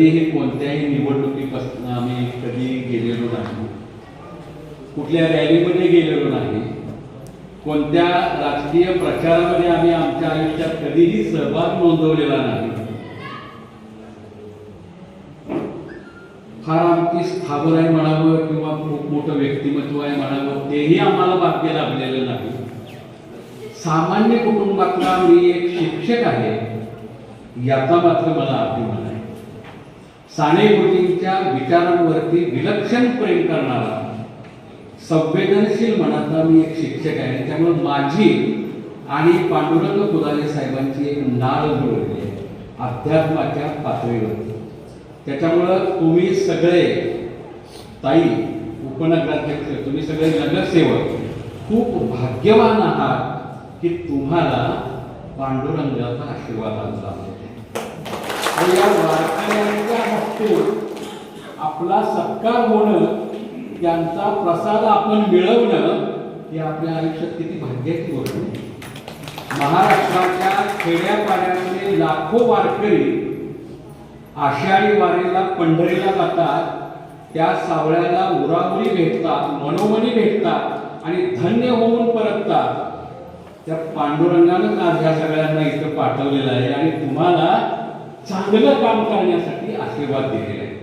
कधीही कोणत्याही निवडणुकीपासून आम्ही कधी गेलेलो नाही, कुठल्या रॅलीमध्ये गेलेलो नाही, कोणत्या राजकीय प्रचारामध्ये आम्ही आमच्या आयुष्यात कधीही सहभाग नोंदवलेला नाही. फार आमची स्थावर आहे म्हणावं किंवा खूप मोठं व्यक्तिमत्व आहे म्हणावं, तेही आम्हाला भाग्य लाभलेलं नाही. सामान्य कुटुंबातला मी एक शिक्षक आहे याचा मात्र मला अभिमान आहे. साने गुरुजींच्या विचारांवरती विलक्षण प्रेम करणारा संवेदनशील मनाचा मी एक शिक्षक आहे. त्यामुळे माझी आणि पांडुरंग फुलारे साहेबांची एक नाळ जुळली आहे अध्यात्माच्या पातळीवरती. त्याच्यामुळं तुम्ही सगळे ताई, उपनगराध्यक्ष, तुम्ही सगळे नगरसेवक खूप भाग्यवान आहात की तुम्हाला पांडुरंगाचा आशीर्वाद आला. या वारकऱ्यांच्या हस्ते आपला सत्कार होणं, त्यांचा प्रसाद आपण मिळवणं ही आपल्या आयुष्यात किती भाग्याची गोष्ट आहे. महाराष्ट्राच्या खेड्यापाड्यामध्ये लाखो वारकरी आषाढी वारीला पंढरीला जातात, त्या सावळ्याला उराउरी भेटतात, मनोमनी भेटतात आणि धन्य होऊन परततात. त्या पांडुरंगानं आज ह्या सगळ्यांना इथं पाठवलेलं आहे आणि तुम्हाला चांगलं काम करण्यासाठी आशीर्वाद दिलेला आहे,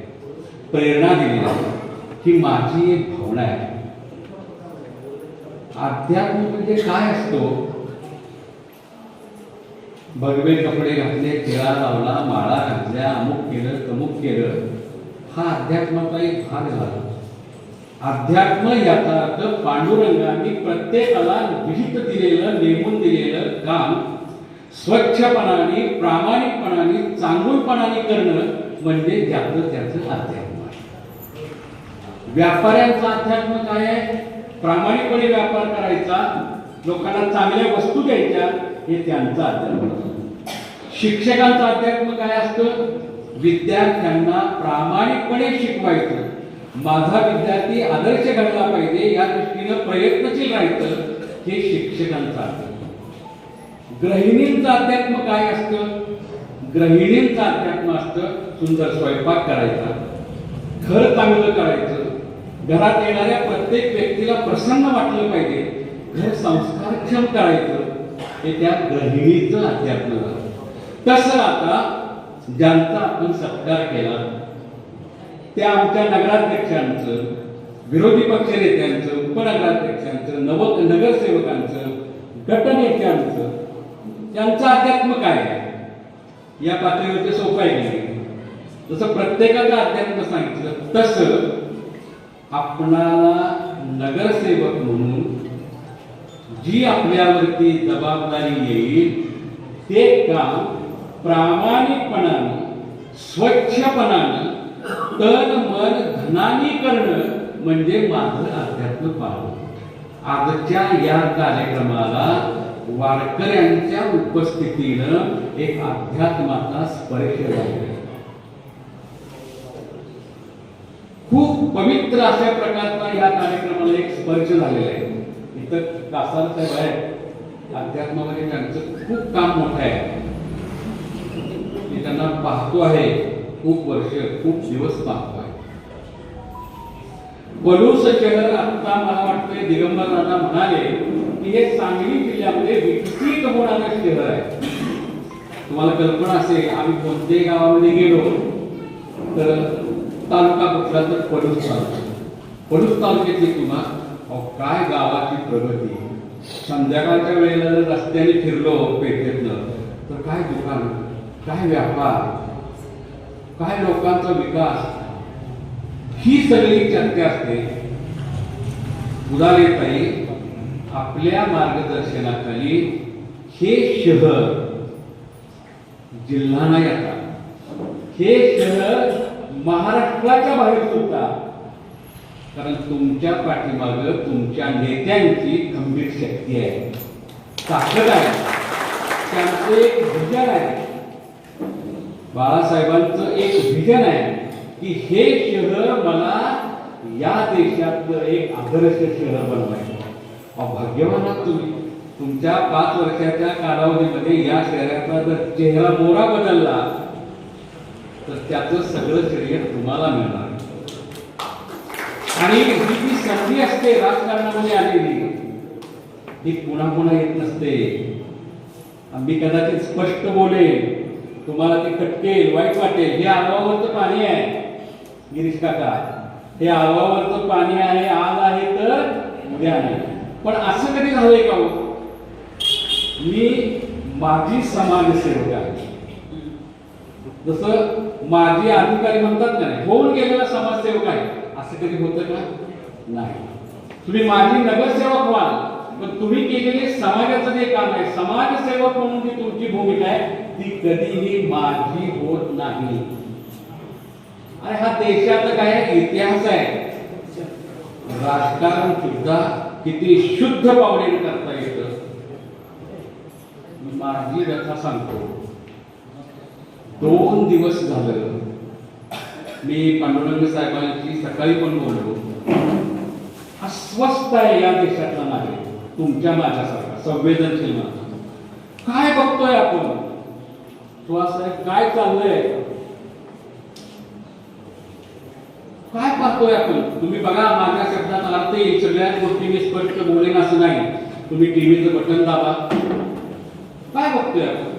प्रेरणा दिलेली आहे. ही माझी एक भावना आहे. अध्यात्म म्हणजे काय असतो? भगवे कपडे घातले, टिळा लावला, माळा घातल्या, अमुक केलं तमुक केलं, हा अध्यात्माचा एक भाग झाला. अध्यात्म याचा अर्थ पांडुरंगांनी प्रत्येकाला विहित दिलेलं, नेमून दिलेलं काम स्वच्छपणाने, प्रामाणिकपणाने, चांगुलपणाने करणं म्हणजे त्याचं अध्यात्म आहे. व्यापाऱ्यांचा अध्यात्म काय आहे? प्रामाणिकपणे व्यापार करायचा, लोकांना चांगल्या वस्तू द्यायच्या, हे त्यांचं अध्यात्म. शिक्षकांचं अध्यात्म काय असतं? विद्यार्थ्यांना प्रामाणिकपणे शिकवायचं, माझा विद्यार्थी आदर्श घडला पाहिजे या दृष्टीनं प्रयत्नशील राहायचं, हे शिक्षकांचं अध्यात्म. गृहिणींचं अध्यात्म काय असतं? गृहिणींचं अध्यात्म असतं सुंदर स्वयंपाक करायचा, घर चांगलं करायचं, घरात येणाऱ्या प्रत्येक व्यक्तीला प्रसन्न वाटलं पाहिजे, घर संस्कारक्षम करायचं, हे त्या गृहिणीचं अध्यात्म झालं. तसं आता ज्यांचा आपण सत्कार केला त्या आमच्या नगराध्यक्षांचं, विरोधी पक्षनेत्यांचं, उपनगराध्यक्षांचं, नगरसेवकांचं, गटनेत्यांचं, त्यांचं अध्यात्म काय आहे? या पातळीवरती सोपं आहे की नाही? जसं प्रत्येकाचं अध्यात्म सांगितलं तसं आपणाला नगरसेवक म्हणून जी आपल्यावरती जबाबदारी येईल ते काम प्रामाणिकपणाने, स्वच्छपणाने, तन मन धनाने करणं म्हणजे माझं अध्यात्म पाहणं. आजच्या या कार्यक्रमाला वारकऱ्यांच्या उपस्थितीनं एक अध्यात्माचा स्पर्श झाला. खूप पवित्र अशा प्रकारचा या कार्यक्रमाला एक स्पर्श झालेला आहे. इथं कासार साहेब आहेत, अध्यात्मामध्ये त्यांचं खूप काम मोठं आहे. मी त्यांना पाहतो आहे, खूप वर्ष, खूप दिवस पाहतो आहे. पलूस शहर आता मला वाटतंय दिगंबर दादा म्हणाले की हे सांगली जिल्ह्यामध्ये विकसित होणारं शहर आहे. तुम्हाला कल्पना असेल, आम्ही कोणत्याही गावामध्ये गेलो तर तालुका कुठला तर पलूस तालुका, पलूस तालुक्यातली तुम्हाला काय गावाची प्रगती. संध्याकाळच्या वेळेला जर रस्त्याने फिरलो पेठेतनं तर काय दुकान, काय व्यापार, काय लोकांचा विकास, ही सगळी चर्चा असते. उदाहरणार्थ आपल्या मार्गदर्शनाखाली हे शहर जिल्हा नाही, आता हे शहर महाराष्ट्राच्या बाहेर सुद्धा, कारण तुमच्या पाठीमागं तुमच्या नेत्यांची खंबीर शक्ती आहे, ताकद आहे, त्यांचं एक विजन आहे. बाळासाहेबांचं एक विजन आहे की हे शहर मला या देशातलं एक आदर्श शहर बनवायचं. भाग्यवान आहात तुम्ही. तुमच्या 5 वर्षाच्या कालावधीमध्ये या शहराचा जर चेहरा मोहरा बदलला तर त्याचं सगळं श्रेय तुम्हाला मिळणार. आणि ही जी संधी असते राजकारणामध्ये आलेली ही पुन्हा पुन्हा येत नसते. आम्ही कदाचित स्पष्ट बोलेल, तुम्हाला ते खटकेल, वाईट वाटेल. हे आळवावरचं पाणी आहे गिरीश काका, हे आळवावरचं पाणी आहे. आज आहे तर उद्या आहे. पण असं कधी झालंय का हो? मी माजी समाजसेवक आहे, जसं माजी अधिकारी म्हणतात ना, होऊन गेलेला समाजसेवक आहे, असं कधी होतं का? नाही. तुम्ही माजी नगरसेवक व्हाल, पण तुम्ही केलेले समाजाचं जे काम आहे, समाजसेवक म्हणून जी तुमची भूमिका आहे ती कधीही माझी होत नाही. आणि हा देशाचा काय इतिहास आहे. राजकारण सुद्धा किती शुद्ध पावलेने करता येतं. माझी व्यथा सांगतो. 2 दिवस झालं मी पांडुरंग साहेबांची सकाळी पण बोललो. अस्वस्थ आहे या देशातला नागरिक, तुमच्या माझ्यासारखा संवेदनशील माणूस. काय बघतोय आपण? साहेब काय चाललंय, काय पाहतोय आपण? तुम्ही बघा, माझ्या शब्दात अर्थ येईल. सगळ्या गोष्टी मी स्पष्ट बोलेन असं नाही. तुम्ही टीव्हीचं बटन दाबा, काय बघतोय आपण?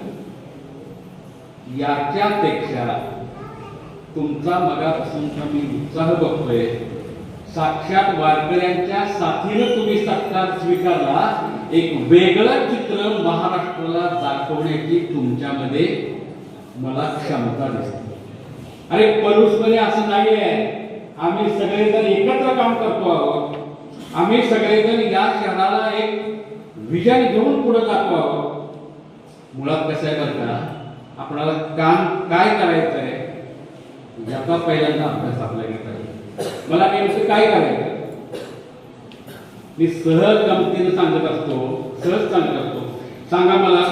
याच्यापेक्षा तुमचा मगापासूनचा मी उत्साह बघतोय. साक्षात वारकऱ्यांच्या साथीनं तुम्ही सत्कार स्वीकारला. एक वेगळं चित्र महाराष्ट्राला दाखवण्याची तुमच्यामध्ये मला क्षमता दिसते. अरे पलूसमध्ये असं नाहीये. आम्ही सगळेजण एकत्र काम करतो आहोत. आम्ही सगळेजण या शहराला एक विजन घेऊन पुढे जातो आहोत. मुळात कसं आहे बरं का, आपल्याला काम काय करायचं आहे याचा पहिल्यांदा अभ्यास आपल्याला घेता येईल. मला नेमकं काय करायचं मी सहज गमतीनं सांगत असतो, सहज सांगत असतो. सांगा मला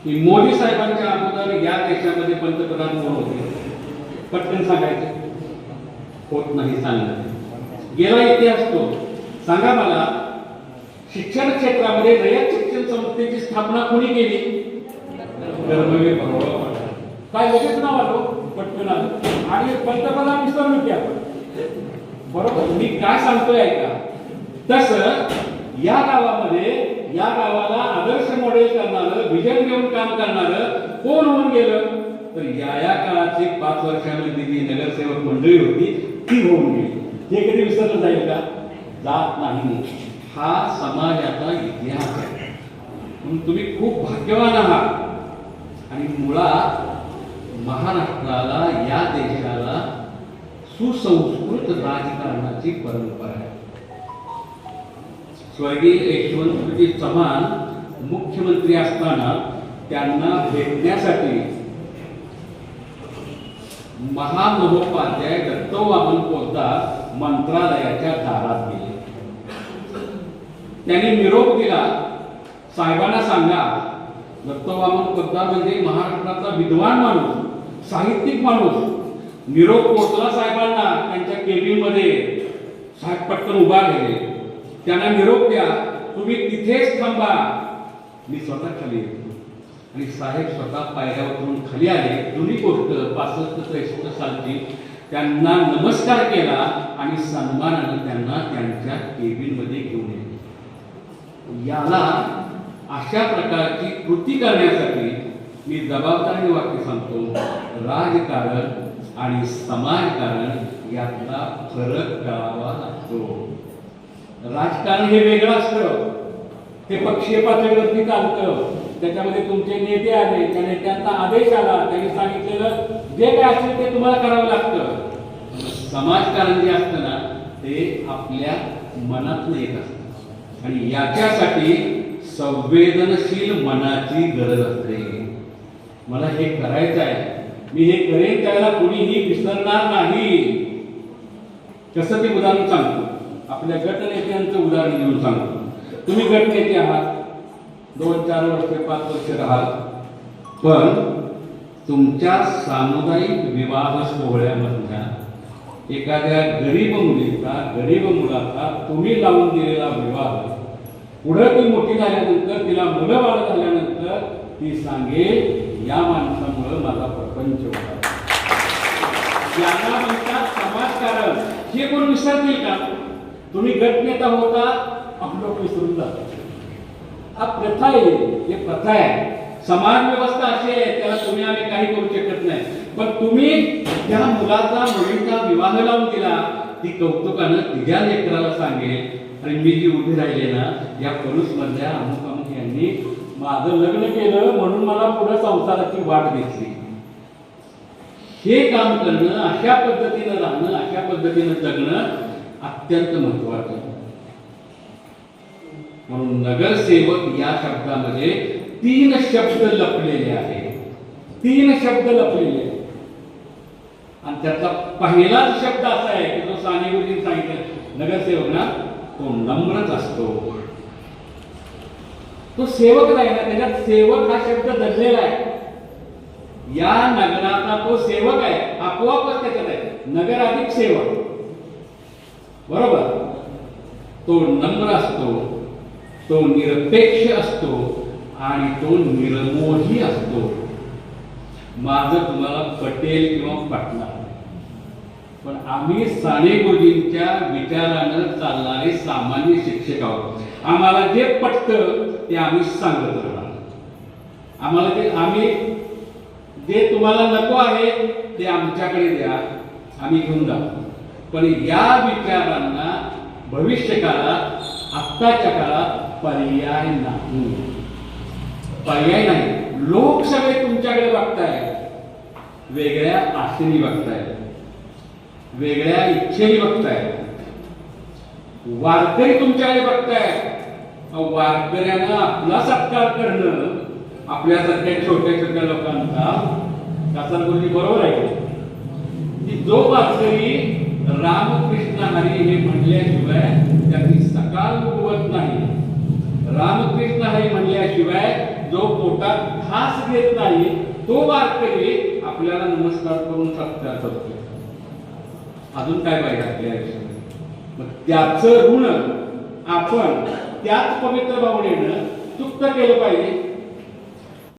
की मोदी साहेबांच्या अगोदर या देशामध्ये पंतप्रधान कोण होते? पटकन सांगायचं. होत नाही सांगणं. गेला इतिहास तो. सांगा मला, शिक्षण क्षेत्रामध्ये रयत शिक्षण संस्थेची स्थापना कोणी केली? धर्मवीर भाऊराव पाटील. काय लगेच नाव आलो? पटकन आलं. आणि पंतप्रधान विसरलो की आपण. बरोबर, मी काय सांगतोय ऐका. तसं या गावामध्ये, या गावाला आदर्श मॉडेल करणारं, विजन घेऊन काम करणारं कोण होऊन गेलं? तर या काळाची 5 वर्षामध्ये जी नगरसेवक मंडळी होती ती होऊन गेली. हे कधी विसरलं जाईल का? जात नाही. हा समाजाचा इतिहास आहे. म्हणून तुम्ही खूप भाग्यवान आहात. आणि मुळात महाराष्ट्राला, या देशाला सुसंस्कृत राजकारणाची परंपरा आहे. स्वर्गीय यशवंतजी चव्हाण मुख्यमंत्री असताना त्यांना भेटण्यासाठी महामहोपाध्याय दत्तवामन पोतदार मंत्रालयाच्या दारात गेले. त्यांनी निरोप दिला. साहेबांना सांगा, दत्तवामन पोतदार म्हणजे महाराष्ट्राचा विद्वान माणूस, साहित्यिक माणूस. निरोप पोचला साहेबांना त्यांच्या केबिन मध्ये. साहेब पटकन उभा राहिले. त्यांना निरोप द्या, तुम्ही तिथेच थांबा, मी स्वतः खाली येतो. आणि साहेब स्वतः पायऱ्यावरून खाली आले. जुनी गोष्ट 65-63 सालची. त्यांना नमस्कार केला आणि सन्मानाने त्यांना त्यांच्या केबिन मध्ये घेऊन येते. याला अशा प्रकारची कृती करण्यासाठी मी जबाबदारी वाक्य सांगतो. राजकारण आणि समाजकारण यातला फरक करावा लागतो. राजकारण हे वेगळं असतं. ते पक्षीय पातळीवरती चालतं. त्याच्यामध्ये तुमचे नेते आले, त्या नेत्यांचा आदेश आला, त्यांनी सांगितलेलं जे काय असेल ते तुम्हाला करावं लागतं. समाजकारण जे असतं ना ते आपल्या मनातून येत असतं. आणि याच्यासाठी संवेदनशील मनाची गरज असते. मला हे करायचं आहे, मी हे करेन, त्याला कोणीही विसरणार नाही. कसं ते उदाहरण सांगतो. आपल्या गटनेत्यांचं उदाहरण घेऊन सांगतो. तुम्ही गटनेते आहात, 2-4 वर्ष 5 वर्ष राहाल, पण तुमच्या सामुदायिक विवाह सोहळ्यामधल्या एखाद्या गरीब मुलीचा, गरीब मुलाचा तुम्ही लावून दिलेला विवाह पुढे ती मोठी झाल्यानंतर, तिला मुलं बाळ झाल्यानंतर ती सांगेल, या माणसामुळे माझा प्रपंच होता. यांना म्हणतात समाजकारण. हे कोण विसरतील का? तुम्ही गटनेता होता, आपण लोक विसरून जातात. हा प्रथा आहे, हे प्रथा आहे. समाज व्यवस्था अशी आहे, त्याला तुम्ही आम्ही काही करू शकत नाही. पण तुम्ही त्या मुलाचा मुलीचा विवाह लावून दिला, ती कौतुकानं तिच्या लेकराला सांगेल, आणि मी जी उभी राहिले ना, या परुष मधल्या अमुक अमुक यांनी माझं लग्न केलं म्हणून मला पुढे संसाराची वाट दिसली. हे काम करणं, अशा पद्धतीनं राहणं, अशा पद्धतीनं जगणं अत्यंत महत्वाचं. म्हणून नगरसेवक या शब्दामध्ये 3 शब्द लपलेले आहेत. 3 शब्द लपलेले आहेत. आणि त्याचा पहिलाच शब्द असा आहे की जो साने गुरुजींनी सांगितलं, नगरसेवक ना तो नम्रच असतो. तो सेवक नाही ना, त्याच्यात सेवक हा शब्द दडलेला आहे. या नगराचा तो सेवक आहे, आपोआपच त्याच्यात आहे नगर अधिक सेवक. बरोबर. तो नम्र असतो, तो निरपेक्ष असतो आणि तो निर्मोही असतो. माझं तुम्हाला पटेल किंवा पटणार, पण आम्ही साने गुरुजींच्या विचारानं चालणारे सामान्य शिक्षक आहोत. आम्हाला जे पटतं ते आम्ही सांगत राहणार. आम्हाला ते आम्ही जे तुम्हाला नको आहे ते आमच्याकडे द्या, आम्ही घेऊन जातो. पण या विचारांना भविष्य काळात, आत्ताच्या काळात पर्याय नाही. पर्याय नाही. लोक सगळे तुमच्याकडे बघताय, वेगळ्या आशेने बघताय, वेगळ्या इच्छेने बघताय. वारकरी तुमच्याकडे बघताय. वारकऱ्यांना आपला सत्कार करणं आपल्यासारख्या छोट्या छोट्या लोकांचा, कासार गुरुजी बरोबर आहे की जो वारकरी रामकृष्ण हरी हे म्हणल्याशिवाय त्याची सकाळ उगवत नाही, रामकृष्ण हरी म्हणल्याशिवाय जो पोटात घास घेत नाही, तो वारकरी आपल्याला नमस्कार करून सत्कार करतो. अजून काय पाहिजे आपल्या आयुष्यामध्ये? मग त्याचं ऋण आपण त्याच पवित्र भावनेनं चुकतं केलं पाहिजे.